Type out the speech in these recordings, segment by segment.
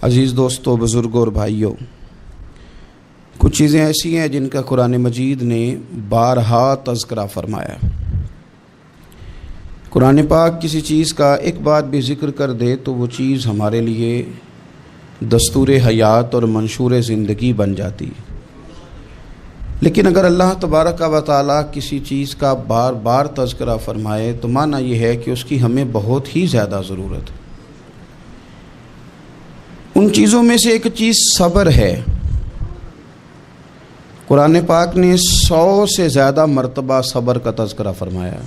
عزیز دوستو، بزرگوں اور بھائیوں، کچھ چیزیں ایسی ہیں جن کا قرآن مجید نے بارہا تذکرہ فرمایا۔ قرآن پاک کسی چیز کا ایک بات بھی ذکر کر دے تو وہ چیز ہمارے لیے دستور حیات اور منشور زندگی بن جاتی ہے۔ لیکن اگر اللہ تبارک و تعالیٰ کسی چیز کا بار بار تذکرہ فرمائے تو معنی یہ ہے کہ اس کی ہمیں بہت ہی زیادہ ضرورت ہے۔ ان چیزوں میں سے ایک چیز صبر ہے۔ قرآن پاک نے 100 سے زیادہ مرتبہ صبر کا تذکرہ فرمایا۔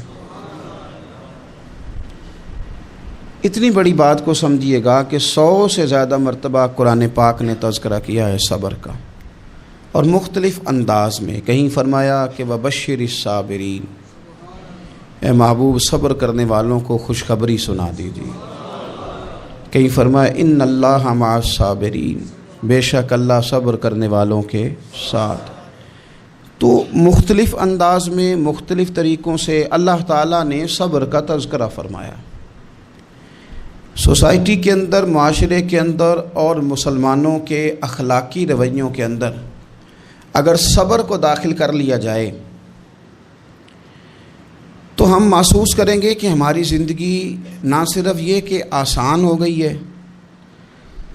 اتنی بڑی بات کو سمجھیے گا کہ 100 سے زیادہ مرتبہ قرآن پاک نے تذکرہ کیا ہے صبر کا، اور مختلف انداز میں۔ کہیں فرمایا کہ وَبَشِّرِ الصَّابِرِينَ، اے محبوب صبر کرنے والوں کو خوشخبری سنا دیجیے۔ کہیں فرمایا ان اللہ مع الصابرین، بے شک اللہ صبر کرنے والوں کے ساتھ۔ تو مختلف انداز میں، مختلف طریقوں سے اللہ تعالیٰ نے صبر کا تذکرہ فرمایا۔ سوسائٹی کے اندر، معاشرے کے اندر اور مسلمانوں کے اخلاقی رویوں کے اندر اگر صبر کو داخل کر لیا جائے تو ہم محسوس کریں گے کہ ہماری زندگی نہ صرف یہ کہ آسان ہو گئی ہے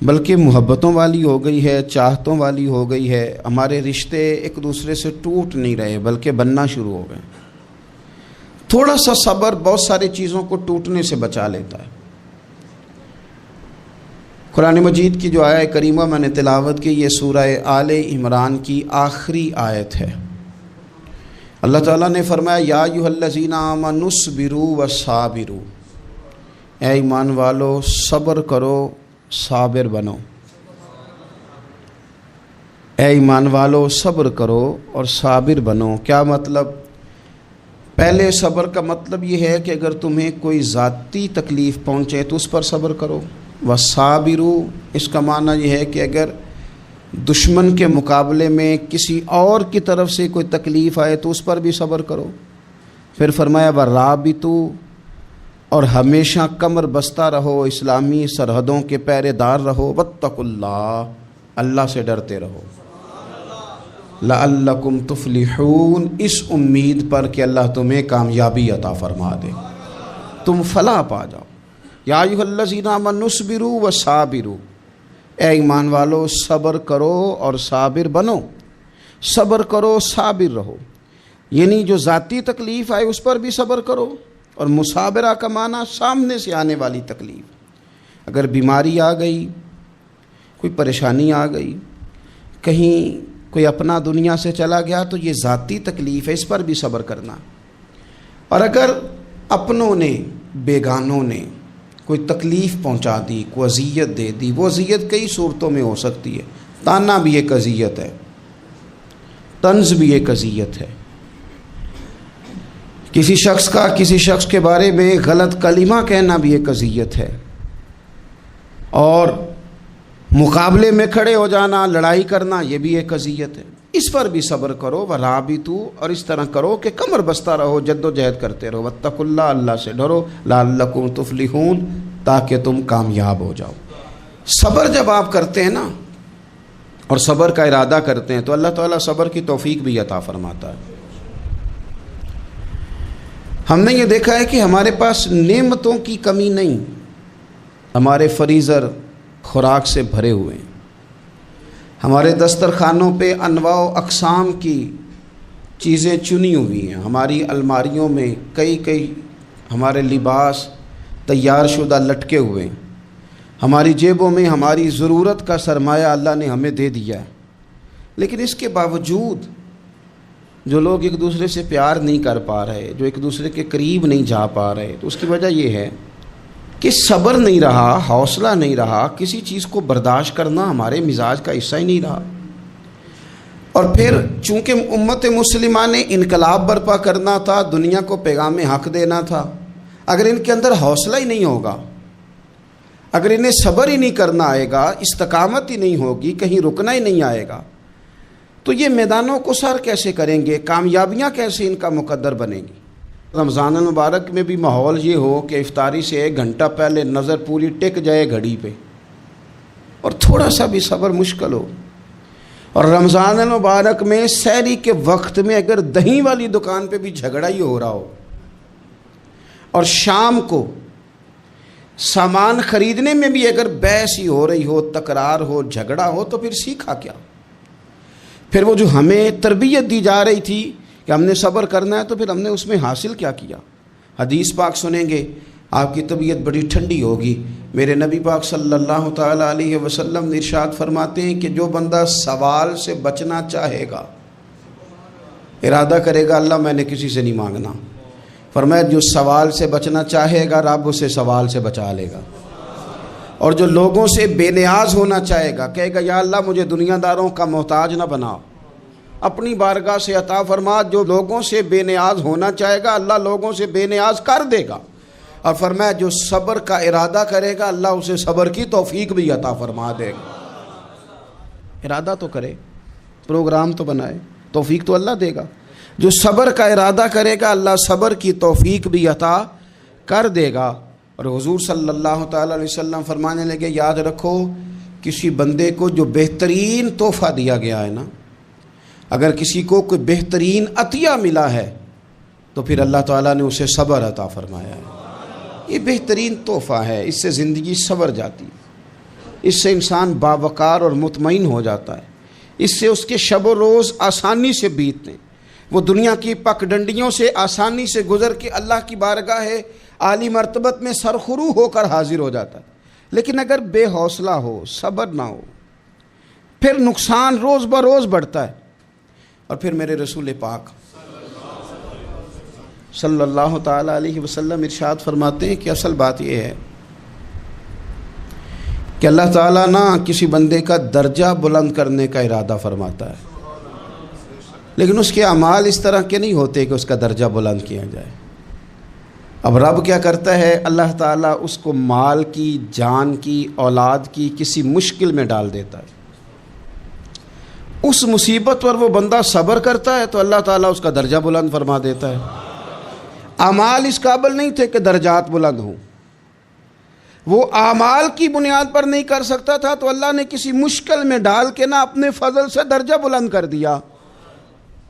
بلکہ محبتوں والی ہو گئی ہے، چاہتوں والی ہو گئی ہے۔ ہمارے رشتے ایک دوسرے سے ٹوٹ نہیں رہے بلکہ بننا شروع ہو گئے۔ تھوڑا سا صبر بہت ساری چیزوں کو ٹوٹنے سے بچا لیتا ہے۔ قرآن مجید کی جو آیہ کریمہ میں نے تلاوت کی، یہ سورہ آل عمران کی آخری آیت ہے۔ اللہ تعالیٰ نے فرمایا یا ایھا الذین آمنوا اصبروا وصابروا، اے ایمان والو صبر کرو، صابر بنو۔ اے ایمان والو صبر کرو اور صابر بنو۔ کیا مطلب؟ پہلے صبر کا مطلب یہ ہے کہ اگر تمہیں کوئی ذاتی تکلیف پہنچے تو اس پر صبر کرو۔ وصابروا، اس کا معنی یہ ہے کہ اگر دشمن کے مقابلے میں کسی اور کی طرف سے کوئی تکلیف آئے تو اس پر بھی صبر کرو۔ پھر فرمایا ورابطوا، اور ہمیشہ کمر بستہ رہو، اسلامی سرحدوں کے پہرے دار رہو۔ واتقوا اللہ، اللہ سے ڈرتے رہو۔ لعلکم تفلحون، اس امید پر کہ اللہ تمہیں کامیابی عطا فرما دے، تم فلاح پا جاؤ۔ یا ایھا الذین آمنوا اصبروا وصابروا، اے ایمان والو صبر کرو اور صابر بنو۔ صبر کرو، صابر رہو، یعنی جو ذاتی تکلیف آئے اس پر بھی صبر کرو۔ اور مصابرہ کا معنی سامنے سے آنے والی تکلیف۔ اگر بیماری آ گئی، کوئی پریشانی آ گئی، کہیں کوئی اپنا دنیا سے چلا گیا تو یہ ذاتی تکلیف ہے، اس پر بھی صبر کرنا۔ اور اگر اپنوں نے، بیگانوں نے کوئی تکلیف پہنچا دی، کوئی اذیت دے دی، وہ اذیت کئی صورتوں میں ہو سکتی ہے۔ تانا بھی ایک اذیت ہے، طنز بھی ایک اذیت ہے، کسی شخص کے بارے میں غلط کلمہ کہنا بھی ایک اذیت ہے، اور مقابلے میں کھڑے ہو جانا، لڑائی کرنا، یہ بھی ایک اذیت ہے۔ اس پر بھی صبر کرو۔ ورابطوا، اور اس طرح کرو کہ کمر بستہ رہو، جد و جہد کرتے رہو۔ واتقوا اللہ، اللہ سے ڈرو۔ لعلکم تفلحون، تاکہ تم کامیاب ہو جاؤ۔ صبر جب آپ کرتے ہیں نا اور صبر کا ارادہ کرتے ہیں تو اللہ تعالیٰ صبر کی توفیق بھی عطا فرماتا ہے۔ ہم نے یہ دیکھا ہے کہ ہمارے پاس نعمتوں کی کمی نہیں، ہمارے فریزر خوراک سے بھرے ہوئے ہیں، ہمارے دسترخوانوں پہ انواع و اقسام کی چیزیں چنی ہوئی ہیں، ہماری الماریوں میں کئی ہمارے لباس تیار شدہ لٹکے ہوئے ہیں، ہماری جیبوں میں ہماری ضرورت کا سرمایہ اللہ نے ہمیں دے دیا ہے۔ لیکن اس کے باوجود جو لوگ ایک دوسرے سے پیار نہیں کر پا رہے، جو ایک دوسرے کے قریب نہیں جا پا رہے، تو اس کی وجہ یہ ہے کہ صبر نہیں رہا، حوصلہ نہیں رہا، کسی چیز کو برداشت کرنا ہمارے مزاج کا حصہ ہی نہیں رہا۔ اور پھر چونکہ امت مسلمہ نے انقلاب برپا کرنا تھا، دنیا کو پیغام حق دینا تھا، اگر ان کے اندر حوصلہ ہی نہیں ہوگا، اگر انہیں صبر ہی نہیں کرنا آئے گا، استقامت ہی نہیں ہوگی، کہیں رکنا ہی نہیں آئے گا، تو یہ میدانوں کو سر کیسے کریں گے؟ کامیابیاں کیسے ان کا مقدر بنیں گی؟ رمضان المبارک میں بھی ماحول یہ ہو کہ افطاری سے 1 گھنٹہ پہلے نظر پوری ٹک جائے گھڑی پہ، اور تھوڑا سا بھی صبر مشکل ہو، اور رمضان المبارک میں سحری کے وقت میں اگر دہی والی دکان پہ بھی جھگڑا ہی ہو رہا ہو، اور شام کو سامان خریدنے میں بھی اگر بحث ہی ہو رہی ہو، تکرار ہو، جھگڑا ہو، تو پھر سیکھا کیا؟ پھر وہ جو ہمیں تربیت دی جا رہی تھی کہ ہم نے صبر کرنا ہے، تو پھر ہم نے اس میں حاصل کیا کیا؟ حدیث پاک سنیں گے، آپ کی طبیعت بڑی ٹھنڈی ہوگی۔ میرے نبی پاک صلی اللہ تعالیٰ علیہ وسلم نے ارشاد فرماتے ہیں کہ جو بندہ سوال سے بچنا چاہے گا، ارادہ کرے گا اللہ میں نے کسی سے نہیں مانگنا، فرمایا جو سوال سے بچنا چاہے گا رب اسے سوال سے بچا لے گا۔ اور جو لوگوں سے بے نیاز ہونا چاہے گا، کہے گا یا اللہ مجھے دنیا داروں کا محتاج نہ بنا، اپنی بارگاہ سے عطا فرما۔ جو لوگوں سے بے نیاز ہونا چاہے گا اللہ لوگوں سے بے نیاز کر دے گا۔ اور فرمایا جو صبر کا ارادہ کرے گا اللہ اسے صبر کی توفیق بھی عطا فرما دے گا۔ ارادہ تو کرے، پروگرام تو بنائے، توفیق تو اللہ دے گا۔ جو صبر کا ارادہ کرے گا اللہ صبر کی توفیق بھی عطا کر دے گا۔ اور حضور صلی اللہ تعالیٰ علیہ وسلم فرمانے لگے، یاد رکھو کسی بندے کو جو بہترین تحفہ دیا گیا ہے نا، اگر کسی کو کوئی بہترین عطیہ ملا ہے تو پھر اللہ تعالیٰ نے اسے صبر عطا فرمایا ہے۔ یہ بہترین تحفہ ہے، اس سے زندگی سنور جاتی ہے، اس سے انسان باوقار اور مطمئن ہو جاتا ہے، اس سے اس کے شب و روز آسانی سے بیتتے ہیں، وہ دنیا کی پک ڈنڈیوں سے آسانی سے گزر کے اللہ کی بارگاہ عالی مرتبت میں سرخرو ہو کر حاضر ہو جاتا ہے۔ لیکن اگر بے حوصلہ ہو، صبر نہ ہو، پھر نقصان روز بروز بڑھتا ہے۔ اور پھر میرے رسول پاک صلی اللہ تعالیٰ علیہ وسلم ارشاد فرماتے ہیں کہ اصل بات یہ ہے کہ اللہ تعالیٰ نہ کسی بندے کا درجہ بلند کرنے کا ارادہ فرماتا ہے، لیکن اس کے اعمال اس طرح کے نہیں ہوتے کہ اس کا درجہ بلند کیا جائے۔ اب رب کیا کرتا ہے، اللہ تعالیٰ اس کو مال کی، جان کی، اولاد کی کسی مشکل میں ڈال دیتا ہے، اس مصیبت پر وہ بندہ صبر کرتا ہے تو اللہ تعالیٰ اس کا درجہ بلند فرما دیتا ہے۔ اعمال اس قابل نہیں تھے کہ درجات بلند ہوں، وہ اعمال کی بنیاد پر نہیں کر سکتا تھا تو اللہ نے کسی مشکل میں ڈال کے نہ اپنے فضل سے درجہ بلند کر دیا۔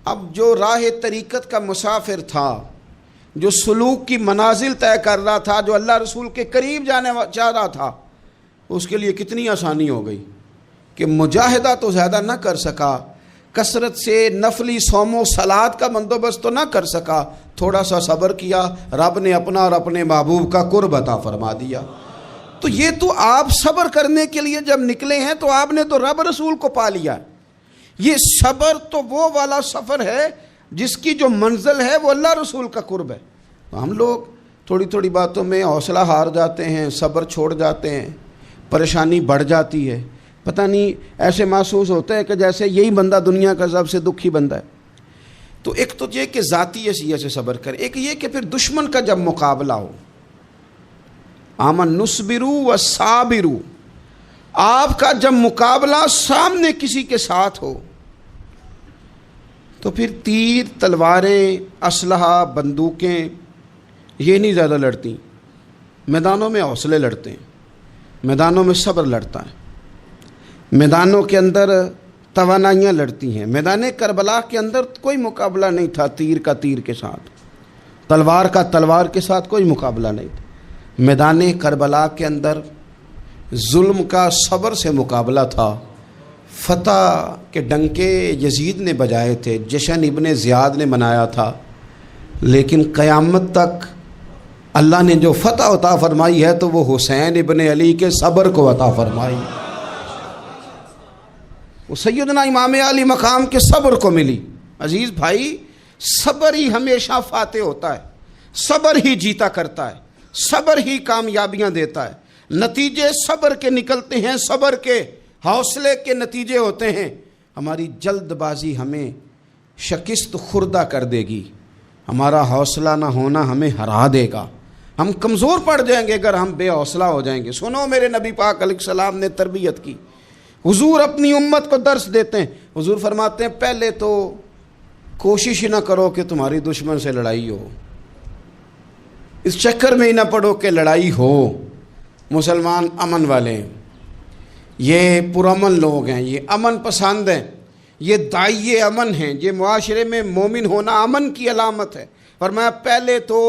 اب جو راہ طریقت کا مسافر تھا، جو سلوک کی منازل طے کر رہا تھا، جو اللہ رسول کے قریب جانے چاہ رہا تھا، اس کے لیے کتنی آسانی ہو گئی کہ مجاہدہ تو زیادہ نہ کر سکا، کثرت سے نفلی صوم و صلات کا بندوبست تو نہ کر سکا، تھوڑا سا صبر کیا، رب نے اپنا اور اپنے محبوب کا قرب عطا فرما دیا۔ تو یہ تو آپ صبر کرنے کے لیے جب نکلے ہیں تو آپ نے تو رب رسول کو پا لیا۔ یہ صبر تو وہ والا سفر ہے جس کی جو منزل ہے وہ اللہ رسول کا قرب ہے۔ ہم لوگ تھوڑی تھوڑی باتوں میں حوصلہ ہار جاتے ہیں، صبر چھوڑ جاتے ہیں، پریشانی بڑھ جاتی ہے، پتہ نہیں ایسے محسوس ہوتا ہے کہ جیسے یہی بندہ دنیا کا سب سے دکھی بندہ ہے۔ تو ایک تو یہ کہ ذاتی حیثیت سے صبر کرے، ایک یہ کہ پھر دشمن کا جب مقابلہ ہو، آمن نصبرو و صابرو، آپ کا جب مقابلہ سامنے کسی کے ساتھ ہو تو پھر تیر، تلواریں، اسلحہ، بندوقیں یہ نہیں زیادہ لڑتی، میدانوں میں حوصلے لڑتے ہیں، میدانوں میں صبر لڑتا ہے، میدانوں کے اندر توانائیاں لڑتی ہیں۔ میدان کربلا کے اندر کوئی مقابلہ نہیں تھا تیر کا تیر کے ساتھ، تلوار کا تلوار کے ساتھ کوئی مقابلہ نہیں تھا۔ میدان کربلا کے اندر ظلم کا صبر سے مقابلہ تھا، فتح کے ڈنکے یزید نے بجائے تھے، جشن ابن زیاد نے منایا تھا، لیکن قیامت تک اللہ نے جو فتح عطا فرمائی ہے تو وہ حسین ابن علی کے صبر کو عطا فرمائی، وہ سیدنا امام علی مقام کے صبر کو ملی۔ عزیز بھائی، صبر ہی ہمیشہ فاتح ہوتا ہے، صبر ہی جیتا کرتا ہے، صبر ہی کامیابیاں دیتا ہے، نتیجے صبر کے نکلتے ہیں، صبر کے، حوصلے کے نتیجے ہوتے ہیں۔ ہماری جلد بازی ہمیں شکست خوردہ کر دے گی، ہمارا حوصلہ نہ ہونا ہمیں ہرا دے گا، ہم کمزور پڑ جائیں گے اگر ہم بے حوصلہ ہو جائیں گے۔ سنو، میرے نبی پاک علیہ السلام نے تربیت کی، حضور اپنی امت کو درس دیتے ہیں، حضور فرماتے ہیں پہلے تو کوشش ہی نہ کرو کہ تمہاری دشمن سے لڑائی ہو، اس چکر میں ہی نہ پڑو کہ لڑائی ہو، مسلمان امن والے ہیں، یہ پرامن لوگ ہیں، یہ امن پسند ہیں، یہ داعی امن ہیں، یہ معاشرے میں مومن ہونا امن کی علامت ہے۔ فرمایا پہلے تو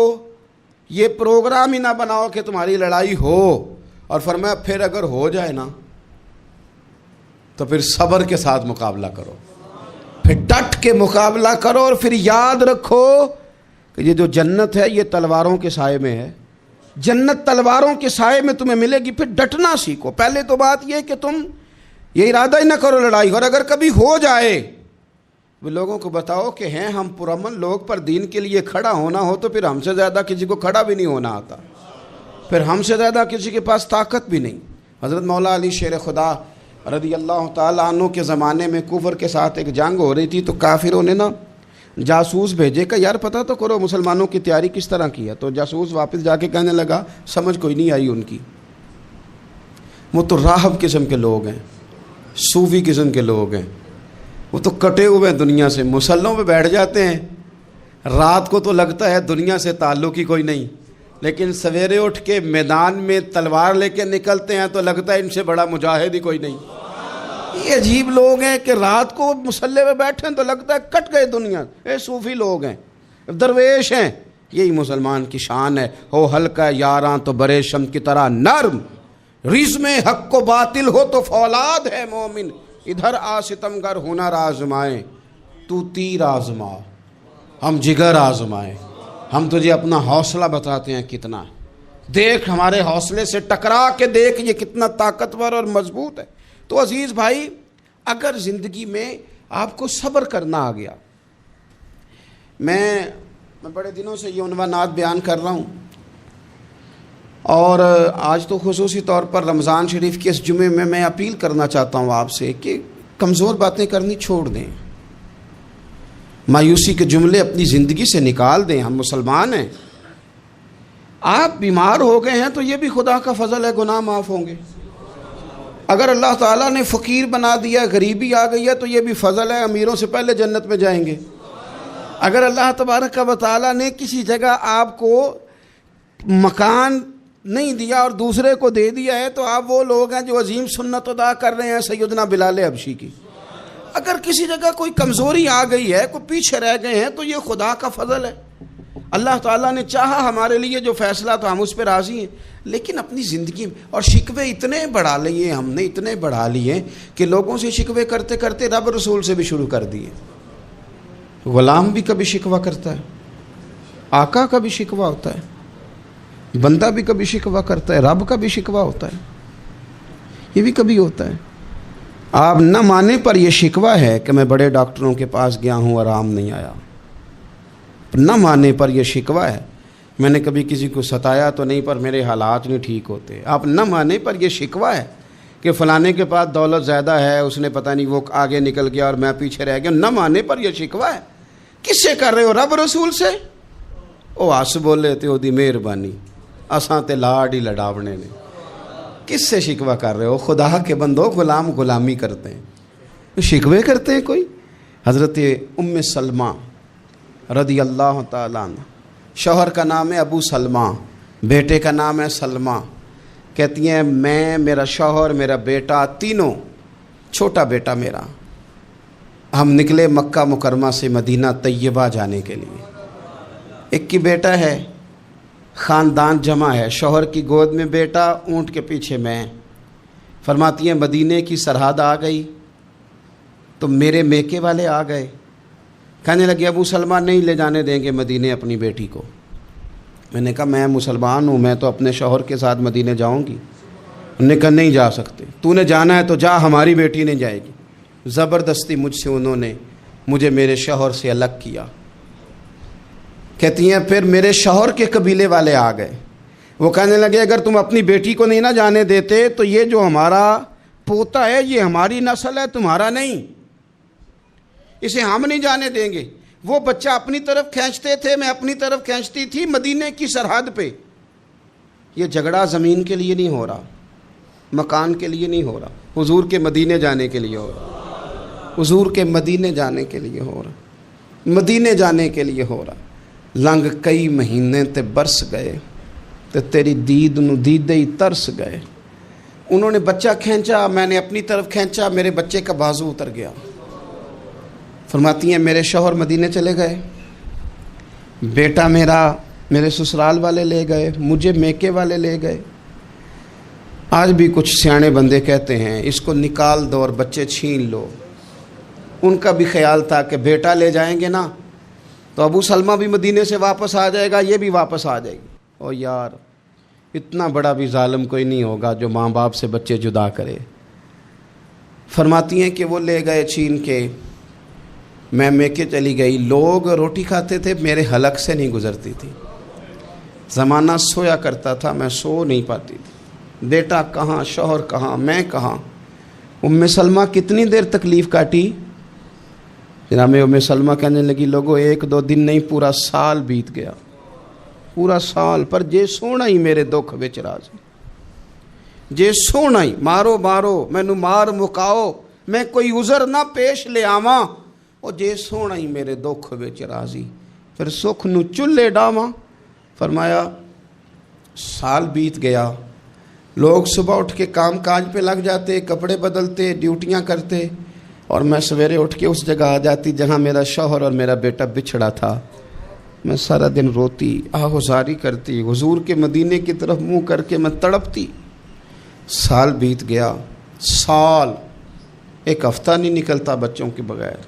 یہ پروگرام ہی نہ بناؤ کہ تمہاری لڑائی ہو، اور فرمایا پھر اگر ہو جائے نا تو پھر صبر کے ساتھ مقابلہ کرو، پھر ڈٹ کے مقابلہ کرو، اور پھر یاد رکھو کہ یہ جو جنت ہے یہ تلواروں کے سائے میں ہے، جنت تلواروں کے سائے میں تمہیں ملے گی۔ پھر ڈٹنا سیکھو۔ پہلے تو بات یہ کہ تم یہ ارادہ ہی نہ کرو لڑائی، اور اگر کبھی ہو جائے وہ لوگوں کو بتاؤ کہ ہیں ہم پرامن لوگ، پر دین کے لیے کھڑا ہونا ہو تو پھر ہم سے زیادہ کسی کو کھڑا بھی نہیں ہونا آتا، پھر ہم سے زیادہ کسی کے پاس طاقت بھی نہیں۔ حضرت مولا علی شیر خدا رضی اللہ تعالیٰ عنہ کے زمانے میں کفر کے ساتھ ایک جنگ ہو رہی تھی، تو کافروں نے نا جاسوس بھیجے کہ یار پتہ تو کرو مسلمانوں کی تیاری کس طرح کی ہے۔ تو جاسوس واپس جا کے کہنے لگا سمجھ کوئی نہیں آئی ان کی، وہ تو راہب قسم کے لوگ ہیں، صوفی قسم کے لوگ ہیں، وہ تو کٹے ہوئے ہیں دنیا سے، مسلوں پہ بیٹھ جاتے ہیں، رات کو تو لگتا ہے دنیا سے تعلق ہی کوئی نہیں، لیکن سویرے اٹھ کے میدان میں تلوار لے کے نکلتے ہیں تو لگتا ہے ان سے بڑا مجاہد ہی کوئی نہیں۔ یہ عجیب لوگ ہیں کہ رات کو مسلح پہ بیٹھے ہیں تو لگتا ہے کٹ گئے دنیا، یہ صوفی لوگ ہیں، درویش ہیں۔ یہی مسلمان کی شان ہے، ہو ہلکا یاراں تو برے شم کی طرح نرم، رزم حق و باطل ہو تو فولاد ہے مومن، ادھر آ ستمگر ہنر آزمائیں تو تیر آزما، ہم جگر آزمائیں۔ ہم تجھے اپنا حوصلہ بتاتے ہیں کتنا، دیکھ ہمارے حوصلے سے ٹکرا کے دیکھ یہ کتنا طاقتور اور مضبوط ہے۔ تو عزیز بھائی، اگر زندگی میں آپ کو صبر کرنا آ گیا، میں بڑے دنوں سے یہ عنوانات بیان کر رہا ہوں، اور آج تو خصوصی طور پر رمضان شریف کے اس جمعے میں میں اپیل کرنا چاہتا ہوں آپ سے کہ کمزور باتیں کرنی چھوڑ دیں، مایوسی کے جملے اپنی زندگی سے نکال دیں۔ ہم مسلمان ہیں، آپ بیمار ہو گئے ہیں تو یہ بھی خدا کا فضل ہے، گناہ معاف ہوں گے۔ اگر اللہ تعالیٰ نے فقیر بنا دیا، غریبی آ گئی ہے تو یہ بھی فضل ہے، امیروں سے پہلے جنت میں جائیں گے۔ اگر اللہ تبارک و تعالیٰ نے کسی جگہ آپ کو مکان نہیں دیا اور دوسرے کو دے دیا ہے تو آپ وہ لوگ ہیں جو عظیم سنت ادا کر رہے ہیں سیدنا بلال حبشی کی۔ اگر کسی جگہ کوئی کمزوری آ گئی ہے، کوئی پیچھے رہ گئے ہیں تو یہ خدا کا فضل ہے۔ اللہ تعالیٰ نے چاہا ہمارے لیے جو فیصلہ تو ہم اس پہ راضی ہیں، لیکن اپنی زندگی میں اور شکوے اتنے بڑھا لیے، ہم نے اتنے بڑھا لیے کہ لوگوں سے شکوے کرتے کرتے رب رسول سے بھی شروع کر دیے۔ غلام بھی کبھی شکوہ کرتا ہے، آقا کا بھی شکوہ ہوتا ہے، بندہ بھی کبھی شکوہ کرتا ہے، رب کا بھی شکوہ ہوتا ہے، یہ بھی کبھی ہوتا ہے۔ آپ نہ مانے پر یہ شکوہ ہے کہ میں بڑے ڈاکٹروں کے پاس گیا ہوں آرام نہیں آیا، نہ مانے پر یہ شکوہ ہے میں نے کبھی کسی کو ستایا تو نہیں پر میرے حالات نہیں ٹھیک ہوتے۔ آپ نہ مانے پر یہ شکوہ ہے کہ فلانے کے پاس دولت زیادہ ہے، اس نے پتہ نہیں وہ آگے نکل گیا اور میں پیچھے رہ گیا، نہ مانے پر یہ شکوہ ہے۔ کس سے کر رہے ہو؟ رب رسول سے۔ او آس بولے تے او دی مہربانی، اساں تے لاڈ ہی لڑاونے نے۔ کس سے شکوہ کر رہے ہو؟ خدا کے بندو، غلام غلامی کرتے ہیں، شکوے کرتے ہیں کوئی۔ حضرت ام سلمہ رضی اللہ تعالیٰ عنہ، شوہر کا نام ہے ابو سلمہ، بیٹے کا نام ہے سلمہ، کہتی ہیں میں، میرا شوہر، میرا بیٹا، تینوں، چھوٹا بیٹا میرا، ہم نکلے مکہ مکرمہ سے مدینہ طیبہ جانے کے لیے۔ ایک کی بیٹا ہے، خاندان جمع ہے، شوہر کی گود میں بیٹا، اونٹ کے پیچھے میں۔ فرماتی ہیں مدینے کی سرحد آ گئی تو میرے میکے والے آ گئے، کہنے لگے ابو سلمہ نہیں لے جانے دیں گے مدینے اپنی بیٹی کو۔ میں نے کہا میں مسلمان ہوں، میں تو اپنے شوہر کے ساتھ مدینے جاؤں گی۔ انہوں نے کہا نہیں جا سکتے، تو نے جانا ہے تو جا، ہماری بیٹی نہیں جائے گی۔ زبردستی مجھ سے انہوں نے مجھے میرے شوہر سے الگ کیا۔ کہتی ہیں پھر میرے شوہر کے قبیلے والے آ گئے، وہ کہنے لگے اگر تم اپنی بیٹی کو نہیں نہ جانے دیتے تو یہ جو ہمارا پوتا ہے یہ ہماری نسل ہے، تمہارا نہیں، اسے ہم نہیں جانے دیں گے۔ وہ بچہ اپنی طرف کھینچتے تھے، میں اپنی طرف کھینچتی تھی، مدینے کی سرحد پہ۔ یہ جھگڑا زمین کے لیے نہیں ہو رہا، مکان کے لیے نہیں ہو رہا، حضور کے مدینے جانے کے لیے ہو رہا، حضور کے مدینے جانے کے لیے ہو رہا، مدینے جانے کے لیے ہو رہا۔ لنگ کئی مہینے تے برس گئے تے تیری دید نو دیدے ہی ترس گئے، انہوں نے بچہ کھینچا، میں نے اپنی طرف کھینچا، میرے بچے کا بازو اتر گیا۔ فرماتی ہیں میرے شوہر مدینے چلے گئے، بیٹا میرا میرے سسرال والے لے گئے، مجھے میکے والے لے گئے۔ آج بھی کچھ سیانے بندے کہتے ہیں اس کو نکال دو اور بچے چھین لو۔ ان کا بھی خیال تھا کہ بیٹا لے جائیں گے نا تو ابو سلمہ بھی مدینے سے واپس آ جائے گا، یہ بھی واپس آ جائے گی۔ او یار، اتنا بڑا بھی ظالم کوئی نہیں ہوگا جو ماں باپ سے بچے جدا کرے۔ فرماتی ہیں کہ وہ لے گئے چھین کے، میں میکے چلی گئی۔ لوگ روٹی کھاتے تھے، میرے حلق سے نہیں گزرتی تھی۔ زمانہ سویا کرتا تھا، میں سو نہیں پاتی تھی۔ بیٹا کہاں، شوہر کہاں، میں کہاں۔ ام سلمہ کتنی دیر تکلیف کاٹی؟ جناب ام سلمہ کہنے لگی لوگوں 1-2 دن نہیں، پورا سال بیت گیا، پورا سال، پر جے سونا ہی میرے دکھ وچ راضی، جے سونا ہی مارو مارو مینو مار مکاؤ، میں کوئی عذر نہ پیش لے آواں، او جے سونا ہی میرے دکھ وچ راضی، پھر سکھ نو چلے ڈاواں۔ فرمایا سال بیت گیا، لوگ صبح اٹھ کے کام کاج پہ لگ جاتے، کپڑے بدلتے، ڈیوٹیاں کرتے، اور میں سویرے اٹھ کے اس جگہ آ جاتی جہاں میرا شوہر اور میرا بیٹا بچھڑا تھا۔ میں سارا دن روتی، آہوزاری کرتی، حضور کے مدینے کی طرف منہ کر کے میں تڑپتی۔ سال بیت گیا، سال، ایک ہفتہ نہیں نکلتا بچوں کے بغیر۔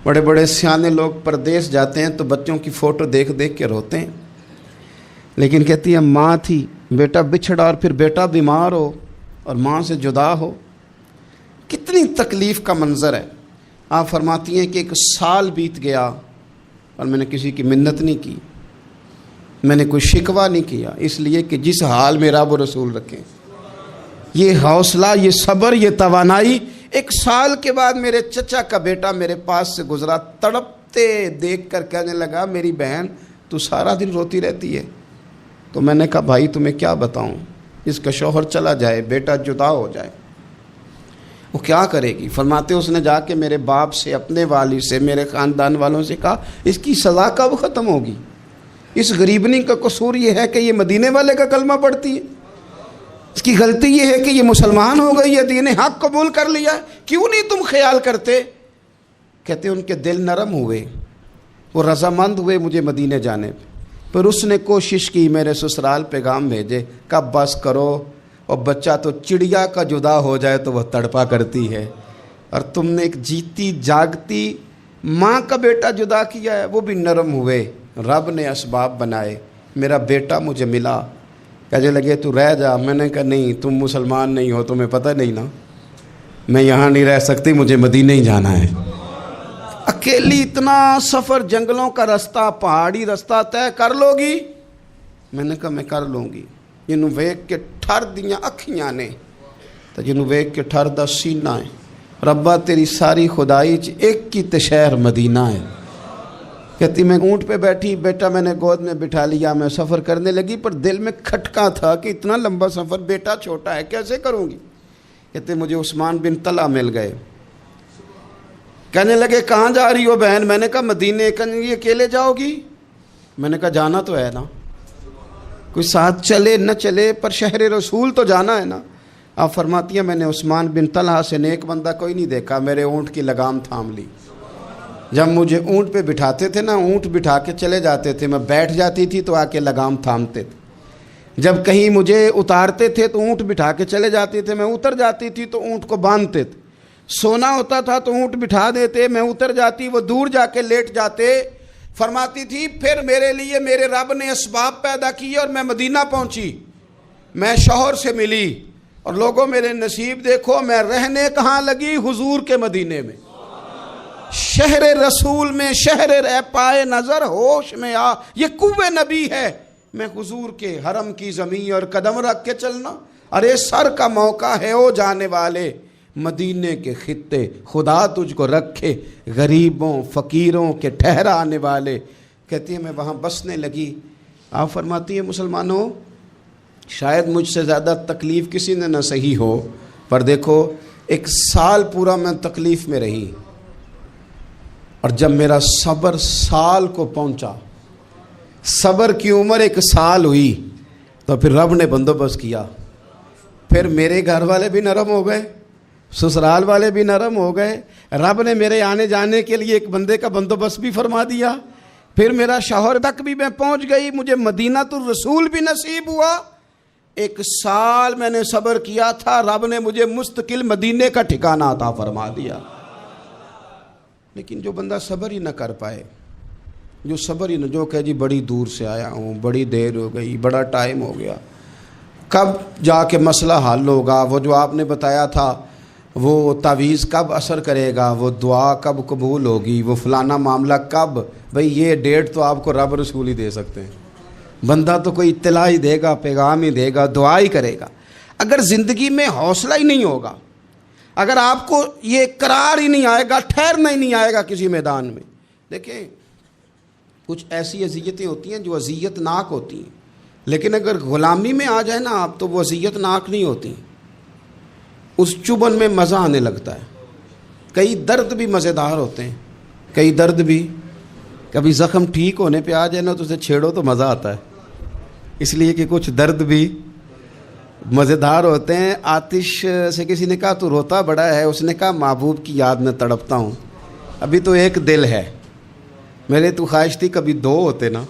بڑے بڑے سیانے لوگ پردیس جاتے ہیں تو بچوں کی فوٹو دیکھ دیکھ کے روتے ہیں، لیکن کہتی ہے ماں تھی، بیٹا بچھڑا اور پھر بیٹا بیمار ہو اور ماں سے جدا ہو، کتنی تکلیف کا منظر ہے۔ آپ فرماتی ہیں کہ 1 سال بیت گیا اور میں نے کسی کی منت نہیں کی، میں نے کوئی شکوہ نہیں کیا، اس لیے کہ جس حال میں رب و رسول رکھیں۔ یہ حوصلہ، یہ صبر، یہ توانائی 1 سال کے بعد میرے چچا کا بیٹا میرے پاس سے گزرا، تڑپتے دیکھ کر کہنے لگا میری بہن تو سارا دن روتی رہتی ہے۔ تو میں نے کہا بھائی تمہیں کیا بتاؤں، اس کا شوہر چلا جائے، بیٹا جدا ہو جائے، وہ کیا کرے گی؟ فرماتے اس نے جا کے میرے باپ سے، اپنے والد سے، میرے خاندان والوں سے کہا اس کی سزا کب ختم ہوگی؟ اس غریبنی کا قصور یہ ہے کہ یہ مدینے والے کا کلمہ پڑھتی ہے، اس کی غلطی یہ ہے کہ یہ مسلمان ہو گئی ہے، دین حق قبول کر لیا ہے، کیوں نہیں تم خیال کرتے؟ کہتے ان کے دل نرم ہوئے، وہ رضامند ہوئے مجھے مدینے جانے پہ۔ پھر اس نے کوشش کی میرے سسرال پیغام بھیجے، کب بس کرو، اور بچہ تو چڑیا کا جدا ہو جائے تو وہ تڑپا کرتی ہے، اور تم نے ایک جیتی جاگتی ماں کا بیٹا جدا کیا ہے۔ وہ بھی نرم ہوئے، رب نے اسباب بنائے، میرا بیٹا مجھے ملا۔ کہنے لگے تو رہ جا، میں نے کہا نہیں، تم مسلمان نہیں ہو، تمہیں پتہ نہیں نا، میں یہاں نہیں رہ سکتی، مجھے مدینے ہی جانا ہے۔ اکیلی اتنا سفر، جنگلوں کا رستہ، پہاڑی رستہ طے کر لو گی؟ میں نے کہا میں کر لوں گی۔ جنوں ویکھ کے ٹھر دیاں اکھیاں نے تے جنوں ویکھ کے ٹھر دا سینہ ہے، ربا تیری ساری خدائی چ ایک کی تے شہر مدینہ ہے۔ کہتی میں اونٹ پہ بیٹھی، بیٹا میں نے گود میں بٹھا لیا، میں سفر کرنے لگی، پر دل میں کھٹکا تھا کہ اتنا لمبا سفر، بیٹا چھوٹا ہے، کیسے کروں گی؟ کہتے مجھے عثمان بن طلحہ مل گئے، کہنے لگے کہاں جا رہی ہو بہن؟ میں نے کہا مدینے۔ کہنے لگے اکیلے جاؤ گی؟ میں نے کہا جانا تو ہے نا، کوئی ساتھ چلے نہ چلے پر شہر رسول تو جانا ہے نا۔ آپ فرماتی ہیں میں نے عثمان بن طلحہ سے نیک بندہ کوئی نہیں دیکھا، میرے اونٹ کی لگام تھام لی۔ جب مجھے اونٹ پہ بٹھاتے تھے نا، اونٹ بٹھا کے چلے جاتے تھے، میں بیٹھ جاتی تھی تو آ کے لگام تھامتے تھے۔ جب کہیں مجھے اتارتے تھے تو اونٹ بٹھا کے چلے جاتے تھے، میں اتر جاتی تھی تو اونٹ کو باندھتے تھے۔ سونا ہوتا تھا تو اونٹ بٹھا دیتے، میں اتر جاتی، وہ دور جا کے لیٹ جاتے۔ فرماتی تھی پھر میرے لیے میرے رب نے اسباب پیدا کیے اور میں مدینہ پہنچی، میں شوہر سے ملی، اور لوگوں میرے نصیب دیکھو، میں رہنے کہاں لگی؟ حضور کے مدینے میں، شہر رسول میں، شہر رہ پائے نظر ہوش میں آ، یہ کوہ نبی ہے۔ میں حضور کے حرم کی زمین اور قدم رکھ کے چلنا، ارے سر کا موقع ہے او جانے والے، مدینے کے خطے خدا تجھ کو رکھے، غریبوں فقیروں کے ٹھہرانے والے۔ کہتی ہے میں وہاں بسنے لگی۔ آپ فرماتی ہیں مسلمانوں، شاید مجھ سے زیادہ تکلیف کسی نے نہ سہی ہو، پر دیکھو 1 سال پورا میں تکلیف میں رہی، اور جب میرا صبر سال کو پہنچا، صبر کی عمر 1 سال ہوئی، تو پھر رب نے بندوبست کیا، پھر میرے گھر والے بھی نرم ہو گئے, سسرال والے بھی نرم ہو گئے, رب نے میرے آنے جانے کے لیے ایک بندے کا بندوبست بھی فرما دیا, پھر میرا شوہر تک بھی میں پہنچ گئی, مجھے مدینہ الرسول بھی نصیب ہوا. 1 سال میں نے صبر کیا تھا, رب نے مجھے مستقل مدینے کا ٹھکانہ عطا فرما دیا. لیکن جو بندہ صبر ہی نہ کر پائے, جو صبر ہی نہ, جو کہ جی بڑی دور سے آیا ہوں, بڑی دیر ہو گئی, بڑا ٹائم ہو گیا, کب جا کے مسئلہ حل ہوگا, وہ جو آپ نے بتایا تھا وہ تعویذ کب اثر کرے گا, وہ دعا کب قبول ہوگی, وہ فلانا معاملہ کب, بھئی یہ ڈیٹ تو آپ کو رب رسول ہی دے سکتے ہیں. بندہ تو کوئی اطلاع ہی دے گا, پیغام ہی دے گا, دعا ہی کرے گا. اگر زندگی میں حوصلہ ہی نہیں ہوگا, اگر آپ کو یہ قرار ہی نہیں آئے گا, ٹھہرنا ہی نہیں آئے گا کسی میدان میں. دیکھیں کچھ ایسی اذیتیں ہوتی ہیں جو اذیت ناک ہوتی ہیں, لیکن اگر غلامی میں آ جائے نا آپ تو وہ اذیت ناک نہیں ہوتی, اس چبھن میں مزہ آنے لگتا ہے. کئی درد بھی مزیدار ہوتے ہیں, کئی درد بھی, کبھی زخم ٹھیک ہونے پہ آ جائے نا تو اسے چھیڑو تو مزہ آتا ہے, اس لیے کہ کچھ درد بھی مزیدار ہوتے ہیں. آتش سے کسی نے کہا تو روتا بڑا ہے, اس نے کہا محبوب کی یاد میں تڑپتا ہوں, ابھی تو ایک دل ہے, میرے تو خواہش تھی کبھی 2 ہوتے نا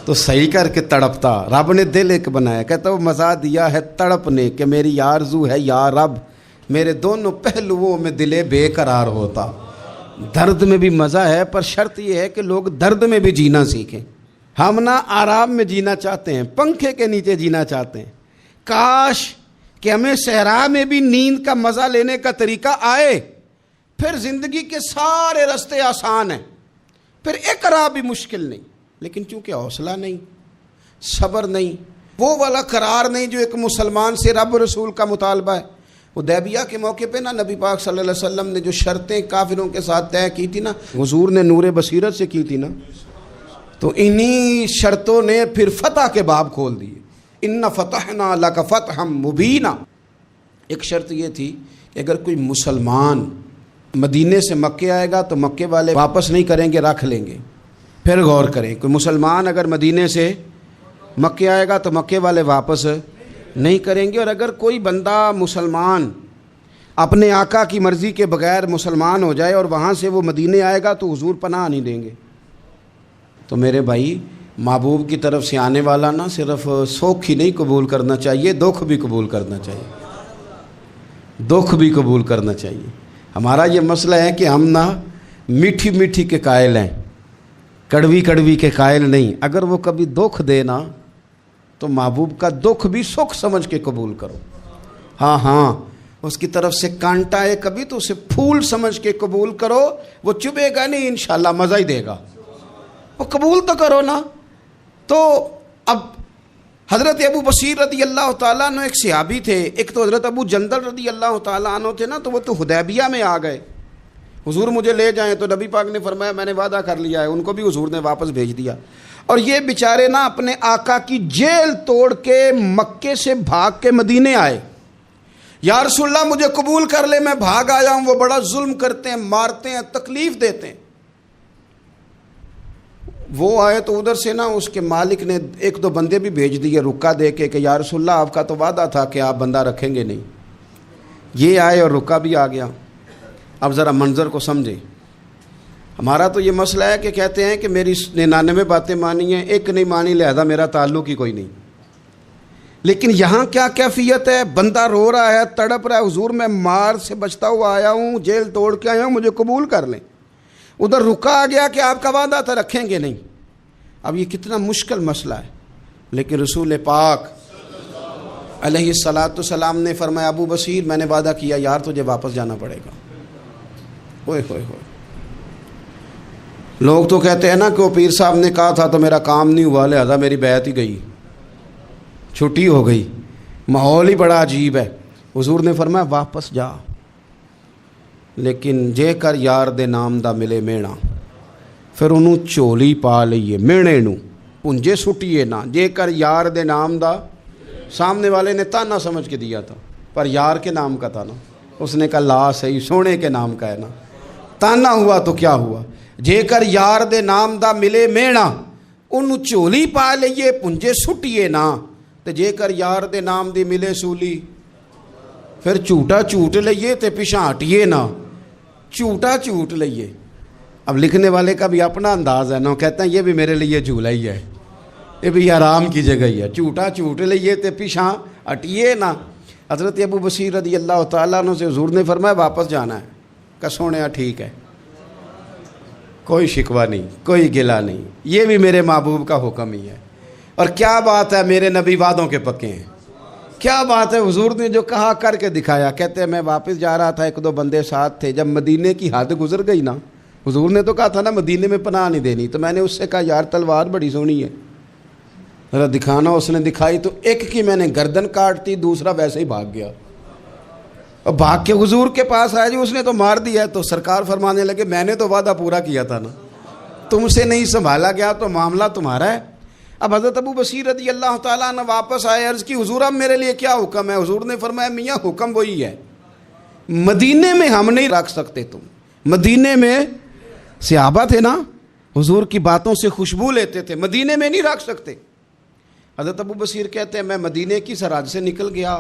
تو صحیح کر کے تڑپتا. رب نے دل ایک بنایا, کہتا وہ مزہ دیا ہے تڑپ نے کہ میری آرزو ہے یا رب, میرے دونوں پہلوؤں میں دل بے قرار ہوتا. درد میں بھی مزہ ہے, پر شرط یہ ہے کہ لوگ درد میں بھی جینا سیکھیں. ہم نہ آرام میں جینا چاہتے ہیں, پنکھے کے نیچے جینا چاہتے ہیں. کاش کہ ہمیں صحرا میں بھی نیند کا مزہ لینے کا طریقہ آئے, پھر زندگی کے سارے راستے آسان ہیں, پھر اقرا بھی مشکل نہیں. لیکن چونکہ حوصلہ نہیں, صبر نہیں, وہ والا قرار نہیں جو ایک مسلمان سے رب رسول کا مطالبہ ہے. حدیبیہ کے موقع پہ نا نبی پاک صلی اللہ علیہ وسلم نے جو شرطیں کافروں کے ساتھ طے کی تھی نا, حضور نے نور بصیرت سے کی تھی نا, تو انہی شرطوں نے پھر فتح کے باب کھول دیے. ان فتحنا لک فتحا مبینا. ایک شرط یہ تھی کہ اگر کوئی مسلمان مدینے سے مکے آئے گا تو مکے والے واپس نہیں کریں گے, رکھ لیں گے. پھر غور کریں, کوئی مسلمان اگر مدینے سے مکے آئے گا تو مکے والے واپس نہیں کریں گے, اور اگر کوئی بندہ مسلمان اپنے آقا کی مرضی کے بغیر مسلمان ہو جائے اور وہاں سے وہ مدینے آئے گا تو حضور پناہ نہیں دیں گے. تو میرے بھائی, محبوب کی طرف سے آنے والا نہ صرف سوکھ ہی نہیں قبول کرنا چاہیے, دکھ بھی قبول کرنا چاہیے, دکھ بھی قبول کرنا چاہیے. ہمارا یہ مسئلہ ہے کہ ہم نہ میٹھی میٹھی کے قائل ہیں, کڑوی کڑوی کے قائل نہیں. اگر وہ کبھی دکھ دے نا تو محبوب کا دکھ بھی سکھ سمجھ کے قبول کرو. ہاں اس کی طرف سے کانٹا ہے کبھی تو اسے پھول سمجھ کے قبول کرو, وہ چبھے گا نہیں, انشاءاللہ مزہ ہی دے گا, وہ قبول تو کرو نا. تو اب حضرت ابو بصیر رضی اللہ تعالیٰ عنہ ایک صحابی تھے, ایک تو حضرت ابو جندل رضی اللہ تعالیٰ عنہ تھے نا, تو وہ تو حدیبیہ میں آ گئے. حضور مجھے لے جائیں, تو نبی پاک نے فرمایا میں نے وعدہ کر لیا ہے, ان کو بھی حضور نے واپس بھیج دیا. اور یہ بیچارے نا اپنے آقا کی جیل توڑ کے مکے سے بھاگ کے مدینے آئے. یا رسول اللہ مجھے قبول کر لے, میں بھاگ آیا ہوں, وہ بڑا ظلم کرتے ہیں, مارتے ہیں, تکلیف دیتے ہیں. وہ آئے تو ادھر سے نا اس کے مالک نے 1-2 بندے بھی بھیج دیے رکا دے کے کہ یا رسول اللہ آپ کا تو وعدہ تھا کہ آپ بندہ رکھیں گے نہیں. یہ آئے اور رکا بھی آ گیا. اب ذرا منظر کو سمجھیں. ہمارا تو یہ مسئلہ ہے کہ کہتے ہیں کہ میری 99 باتیں مانی ہیں, ایک نہیں مانی, لہذا میرا تعلق ہی کوئی نہیں. لیکن یہاں کیا کیفیت ہے, بندہ رو رہا ہے, تڑپ رہا ہے, حضور میں مار سے بچتا ہوا آیا ہوں, جیل توڑ کے آیا ہوں, مجھے قبول کر لیں. ادھر رکا آ گیا کہ آپ کا وعدہ تھا رکھیں گے نہیں. اب یہ کتنا مشکل مسئلہ ہے, لیکن رسول پاک علیہ السلام نے فرمایا ابو بصیر میں نے وعدہ کیا یار تجھے واپس جانا پڑے گا. ہوئے ہوئے ہوئے. لوگ تو کہتے ہیں نا کہ وہ پیر صاحب نے کہا تھا تو میرا کام نہیں ہوا, لہذا میری بیعت ہی گئی, چھٹی ہو گئی, ماحول ہی بڑا عجیب ہے. حضور نے فرمایا واپس جا, لیکن جے کر یار دے نام دا ملے مینا, پھر انہوں چولی پا لئیے مینے نو پنجے سٹیے نا. جے کر یار دے نام دا, سامنے والے نے تانا سمجھ کے دیا تھا پر یار کے نام کا تھا نا, اس نے کہا لا صحیح سونے کے نام کا ہے نا, تانا ہوا تو کیا ہوا. جے کر یار دے نام دا ملے مینا, انہوں چولی پا لئیے پنجے سٹیے نا. تے جے کر یار دے نام دی ملے سولی پھر جھوٹا جھوٹ لئیے تے پیچھا ہٹیے نہ، جھوٹا جھوٹ لئیے۔ اب لکھنے والے کا بھی اپنا انداز ہے نا، کہتے ہیں یہ بھی میرے لیے جھولا ہی ہے، یہ بھی آرام کی جگہ ہی ہے، جھوٹا جھوٹ لئیے تے پیچھا ہٹیے نہ۔ حضرت ابو بصیر رضی اللہ تعالیٰ عنہ سے حضور نے فرمایا واپس جانا ہے، کہ سونے ٹھیک ہے، کوئی شکوہ نہیں، کوئی گلہ نہیں، یہ بھی میرے محبوب کا حکم ہی ہے۔ اور کیا بات ہے، میرے نبی وعدوں کے پکے ہیں، کیا بات ہے، حضور نے جو کہا کر کے دکھایا۔ کہتے ہیں میں واپس جا رہا تھا، ایک دو بندے ساتھ تھے، جب مدینے کی حد گزر گئی نا، حضور نے تو کہا تھا نا مدینے میں پناہ نہیں دینی، تو میں نے اس سے کہا یار تلوار بڑی سونی ہے، ذرا دکھانا۔ اس نے دکھائی تو ایک کی میں نے گردن کاٹ دی، دوسرا ویسے ہی بھاگ گیا، اور بھاگ کے حضور کے پاس آیا، جی اس نے تو مار دیا ہے۔ تو سرکار فرمانے لگے میں نے تو وعدہ پورا کیا تھا نا، تم سے نہیں سنبھالا گیا تو معاملہ تمہارا ہے۔ اب حضرت ابو بصیر رضی اللہ تعالیٰ نے واپس آئے، عرض کی حضور اب میرے لیے کیا حکم ہے؟ حضور نے فرمایا میاں حکم وہی ہے، مدینے میں ہم نہیں رکھ سکتے، تم مدینے میں صحابہ تھے نا، حضور کی باتوں سے خوشبو لیتے تھے، مدینے میں نہیں رکھ سکتے۔ حضرت ابو بصیر کہتے ہیں میں مدینے کی سرحد سے نکل گیا،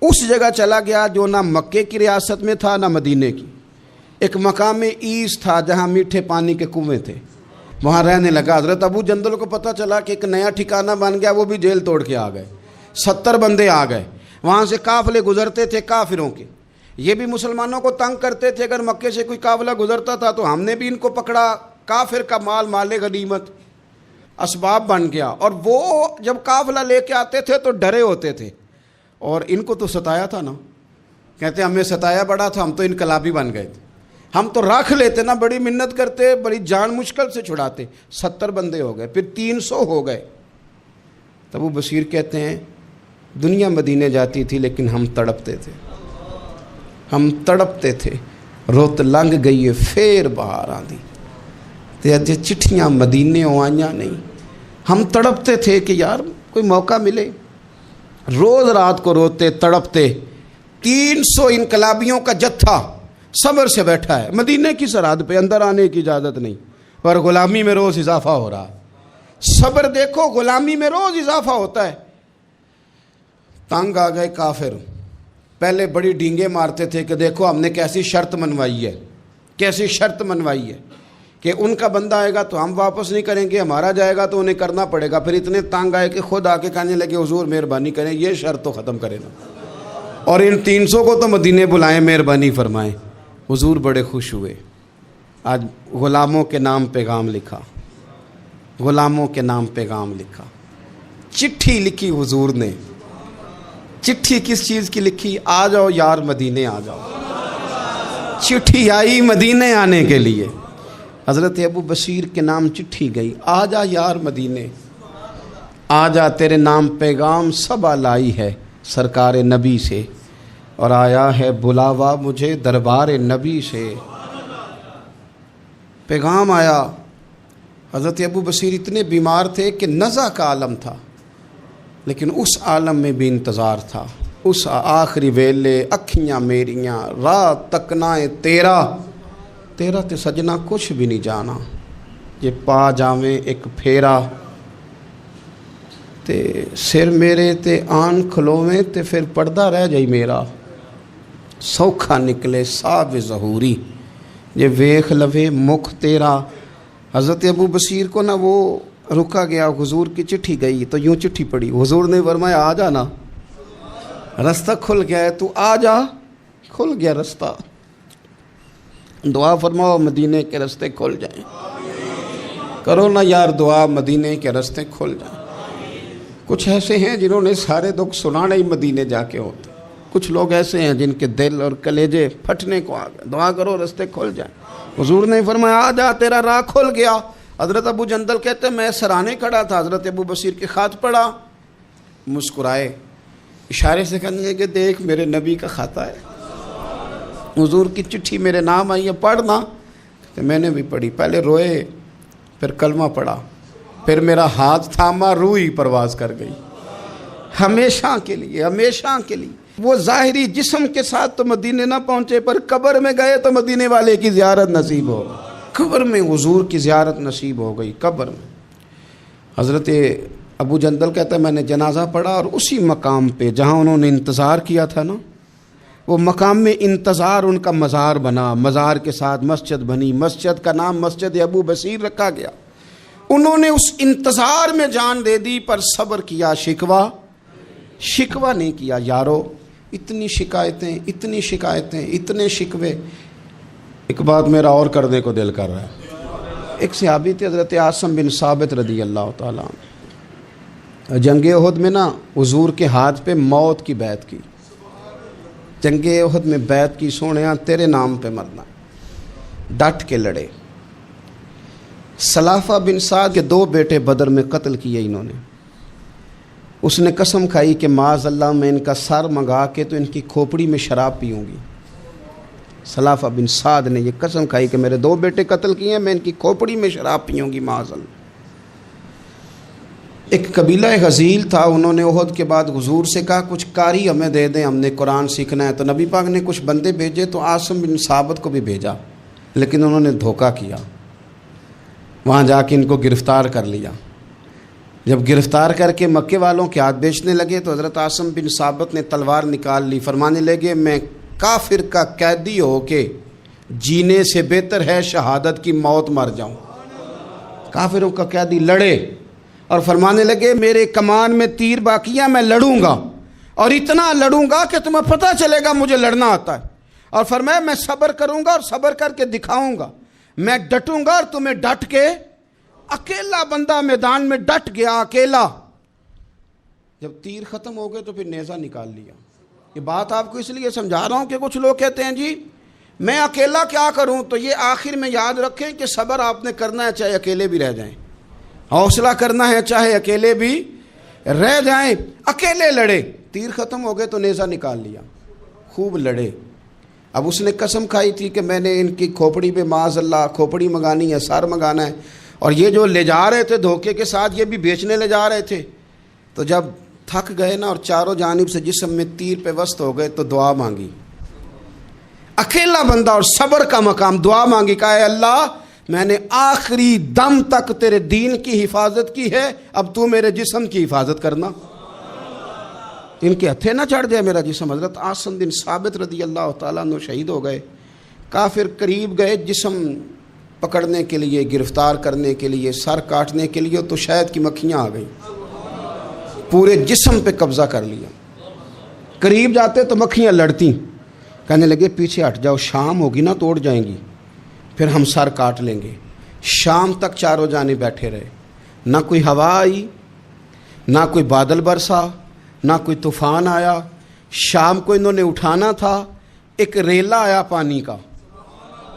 اس جگہ چلا گیا جو نہ مکے کی ریاست میں تھا نہ مدینے کی، ایک مقام ایس تھا جہاں میٹھے پانی کے کنویں تھے، وہاں رہنے لگا۔ حضرت ابو جندل کو پتہ چلا کہ ایک نیا ٹھکانہ بن گیا، وہ بھی جیل توڑ کے آ گئے، 70 بندے آ گئے، وہاں سے قافلے گزرتے تھے کافروں کے، یہ بھی مسلمانوں کو تنگ کرتے تھے، اگر مکے سے کوئی قافلہ گزرتا تھا تو ہم نے بھی ان کو پکڑا، کافر کا مال مال غنیمت اسباب بن گیا۔ اور وہ جب قافلہ لے کے آتے تھے تو ڈرے ہوتے تھے، اور ان کو تو ستایا تھا نا، کہتے ہمیں ستایا بڑا تھا، ہم تو انقلابی بن گئے تھے، ہم تو رکھ لیتے نا، بڑی منت کرتے، بڑی جان مشکل سے چھڑاتے، 70 بندے ہو گئے، پھر 300 ہو گئے۔ تب وہ بصیر کہتے ہیں دنیا مدینے جاتی تھی لیکن ہم تڑپتے تھے، ہم تڑپتے تھے، روت لنگ گئی ہے پھر باہر آندی تے اج چٹھیاں مدینے آئیاں نہیں، ہم تڑپتے تھے کہ یار کوئی موقع ملے، روز رات کو روتے تڑپتے۔ 300 انقلابیوں کا جتھا صبر سے بیٹھا ہے مدینے کی سرحد پہ، اندر آنے کی اجازت نہیں، پر غلامی میں روز اضافہ ہو رہا ہے۔ صبر دیکھو، غلامی میں روز اضافہ ہوتا ہے۔ تنگ آ گئے کافر، پہلے بڑی ڈینگیں مارتے تھے کہ دیکھو ہم نے کیسی شرط منوائی ہے، کیسی شرط منوائی ہے کہ ان کا بندہ آئے گا تو ہم واپس نہیں کریں گے، ہمارا جائے گا تو انہیں کرنا پڑے گا۔ پھر اتنے تنگ آئے کہ خود آ کے کہنے لگے حضور مہربانی کریں، یہ شرط تو ختم کریں نا، اور ان 300 کو تو مدینے بلائیں، مہربانی فرمائیں۔ حضور بڑے خوش ہوئے، آج غلاموں کے نام پیغام لکھا، غلاموں کے نام پیغام لکھا، چٹھی لکھی حضور نے۔ چٹھی کس چیز کی لکھی؟ آ جاؤ یار مدینے آ جاؤ، چٹھی آئی مدینے آنے کے لیے۔ حضرت ابو بصیر کے نام چٹھی گئی، آ جا یار مدینے، آ جا تیرے نام پیغام سب لائی ہے سرکار نبی سے، اور آیا ہے بلاوا مجھے دربار نبی سے۔ پیغام آیا۔ حضرت ابو بصیر اتنے بیمار تھے کہ نزع کا عالم تھا، لیکن اس عالم میں بھی انتظار تھا۔ اس آخری ویلے اکھیاں میریاں رات تکنائے تیرا تے سجنا کچھ بھی نہیں جانا، جے پا جاویں ایک پھیرا تے سر میرے تے آن کھلوویں تے پھر پردہ رہ جائی میرا، سوکھا نکلے صاحب ظہوری جے ویخ لوے مکھ تیرا۔ حضرت ابو بصیر کو نا وہ رکا گیا، حضور کی چٹھی گئی تو یوں چٹھی پڑی، حضور نے فرمایا آ جا نا، رستہ کھل گیا ہے، تو آ جا، کھل گیا رستہ۔ دعا فرماؤ مدینے کے رستے کھل جائیں، کرو نا یار دعا مدینے کے رستے کھل جائیں۔ کچھ ایسے ہیں جنہوں نے سارے دکھ سنانے ہی مدینے جا کے ہوتے، کچھ لوگ ایسے ہیں جن کے دل اور کلیجے پھٹنے کو آ گئے، دعا کرو رستے کھل جائیں۔ حضور نے فرمایا آ جا تیرا راہ کھل گیا۔ حضرت ابو جندل کہتے ہیں میں سرانے کھڑا تھا، حضرت ابو بصیر کے خط پڑھا، مسکرائے، اشارے سے کہنے لگے کہ دیکھ میرے نبی کا خط ہے، حضور کی چٹھی میرے نام آئی ہے، پڑھنا۔ تو میں نے بھی پڑھی، پہلے روئے، پھر کلمہ پڑھا، پھر میرا ہاتھ تھاما، روح ہی پرواز کر گئی ہمیشہ کے لیے، ہمیشہ کے لیے۔ وہ ظاہری جسم کے ساتھ تو مدینے نہ پہنچے، پر قبر میں گئے تو مدینے والے کی زیارت نصیب ہو گئی، قبر میں حضور کی زیارت نصیب ہو گئی۔ قبر میں حضرت ابو جندل کہتا ہے میں نے جنازہ پڑھا اور اسی مقام پہ جہاں انہوں نے انتظار کیا تھا نا، وہ مقام میں انتظار ان کا مزار بنا، مزار کے ساتھ مسجد بنی، مسجد کا نام مسجد ابو بصیر رکھا گیا۔ انہوں نے اس انتظار میں جان دے دی پر صبر کیا، شکوہ نہیں کیا۔ یارو اتنی شکایتیں، اتنے شکوے۔ ایک بات میرا اور کرنے کو دل کر رہا ہے۔ ایک صحابی تھے حضرت عاصم بن ثابت رضی اللہ تعالیٰ عنہ، جنگ احد میں نا حضور کے ہاتھ پہ موت کی بیعت کی، جنگ احد میں بیعت کی، سونیا تیرے نام پہ مرنا، ڈٹ کے لڑے۔ سلافہ بن سعد کے 2 بیٹے بدر میں قتل کیے انہوں نے۔ اس نے قسم کھائی کہ معاذ اللہ میں ان کا سر منگا کے تو ان کی کھوپڑی میں شراب پیوں گی۔ سلافہ بن سعد نے یہ قسم کھائی کہ میرے 2 بیٹے قتل کیے ہیں، میں ان کی کھوپڑی میں شراب پیوں گی معاذ اللہ۔ ایک قبیلہ غزیل تھا، انہوں نے احد کے بعد حضور سے کہا کچھ قاری ہمیں دے دیں، ہم نے قرآن سیکھنا ہے۔ تو نبی پاک نے کچھ بندے بھیجے، تو عاصم بن ثابت کو بھی بھیجا، لیکن انہوں نے دھوکہ کیا، وہاں جا کے ان کو گرفتار کر لیا۔ جب گرفتار کر کے مکے والوں کے ہاتھ بیچنے لگے تو حضرت عاصم بن ثابت نے تلوار نکال لی، فرمانے لگے میں کافر کا قیدی ہو کے جینے سے بہتر ہے شہادت کی موت مر جاؤں۔ کافروں کا قیدی لڑے اور فرمانے لگے میرے کمان میں تیر باقی ہے، میں لڑوں گا اور اتنا لڑوں گا کہ تمہیں پتہ چلے گا مجھے لڑنا آتا ہے۔ اور فرمایا میں صبر کروں گا اور صبر کر کے دکھاؤں گا، میں ڈٹوں گا اور تمہیں ڈٹ کے۔ اکیلا بندہ میدان میں ڈٹ گیا، اکیلا۔ جب تیر ختم ہو گئے تو پھر نیزہ نکال لیا۔ یہ بات آپ کو اس لیے سمجھا رہا ہوں کہ کچھ لوگ کہتے ہیں جی میں اکیلا کیا کروں، تو یہ آخر میں یاد رکھیں کہ صبر آپ نے کرنا ہے چاہے اکیلے بھی رہ جائیں، حوصلہ کرنا ہے چاہے اکیلے بھی رہ جائیں۔ اکیلے لڑے، تیر ختم ہو گئے تو نیزہ نکال لیا، خوب لڑے۔ اب اس نے قسم کھائی تھی کہ میں نے ان کی کھوپڑی پہ معاذ اللہ کھوپڑی منگانی ہے، سار منگانا ہے، اور یہ جو لے جا رہے تھے دھوکے کے ساتھ یہ بھی بیچنے لے جا رہے تھے۔ تو جب تھک گئے نا اور چاروں جانب سے جسم میں تیر پہ وسط ہو گئے تو دعا مانگی، اکیلا بندہ اور صبر کا مقام، دعا مانگی، کہا اے اللہ میں نے آخری دم تک تیرے دین کی حفاظت کی ہے، اب تو میرے جسم کی حفاظت کرنا، ان کے ہتھے نہ چڑھ جائے میرا جسم۔ حضرت عاصم بن ثابت رضی اللہ تعالیٰ عنہ شہید ہو گئے۔ کافر قریب گئے جسم پکڑنے کے لیے، گرفتار کرنے کے لیے، سر کاٹنے کے لیے، تو شہد کی مکھیاں آ گئیں، پورے جسم پہ قبضہ کر لیا۔ قریب جاتے تو مکھیاں لڑتی، کہنے لگے پیچھے ہٹ جاؤ، شام ہوگی نا توڑ جائیں گی، پھر ہم سر کاٹ لیں گے۔ شام تک چاروں جانب بیٹھے رہے، نہ کوئی ہوا آئی، نہ کوئی بادل برسا، نہ کوئی طوفان آیا۔ شام کو انہوں نے اٹھانا تھا، ایک ریلا آیا پانی کا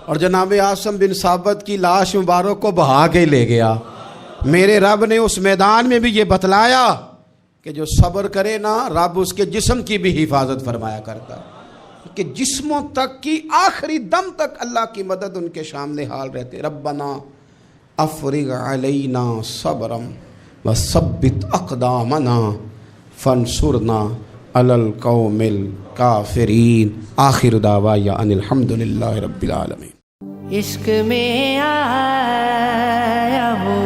اور جناب عاصم بن ثابت کی لاش مبارک کو بہا کے لے گیا۔ میرے رب نے اس میدان میں بھی یہ بتلایا کہ جو صبر کرے نا رب اس کے جسم کی بھی حفاظت فرمایا کرتا ہے، کہ جسموں تک کی آخری دم تک اللہ کی مدد ان کے شامل حال رہتے۔ ربنا افرغ علینا صبرا وثبت اقدامنا فانصرنا علی القوم الکافرین۔ آخر دعوایا ان الحمدللہ رب العالمین۔ عشق میں آیا وہ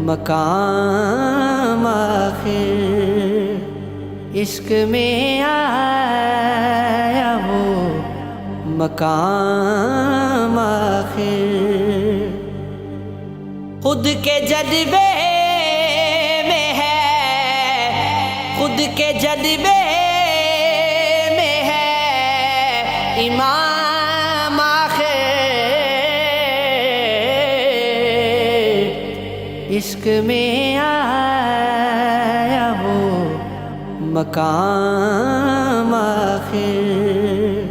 مقام آخر، عشق میں آیا وہ مقام آخر، خود کے جذبے میں ہے، خود کے جذبے میں ہے امام آخر، عشق میں آیا وہ مقام آخر۔